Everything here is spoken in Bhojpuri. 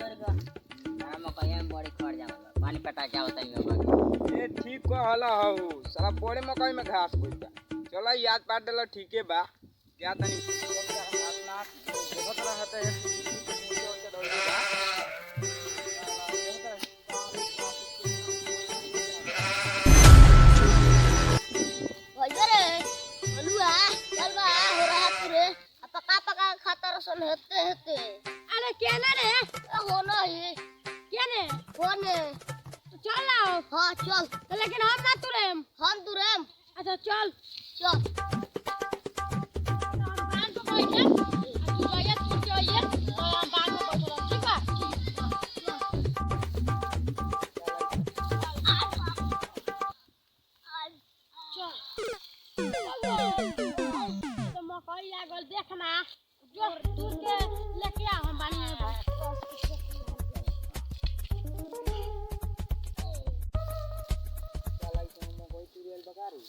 करेगा ना मकई में बड़ी खड़ जावला पानी पटा के आवत नहीं बाबा ए ठीक को हला हो साला बड़े मकई में घास होई बा चला याद पाट देला ठीके बा क्या तनी ना बहुत रहते है अरे केना रे होना ही केने होने तो चल आओ हाँ चल तो लेकिन हम ना तुरेम हम तुरम अच्छा चल चल हम बांध को बैठे तू जाइए तू जाइए तो हम बांध को बैठे ठीक बा तो मकई लागल देखना जो दूर के लेके आ हम बानी में चला ई मकई तुरेल बगारू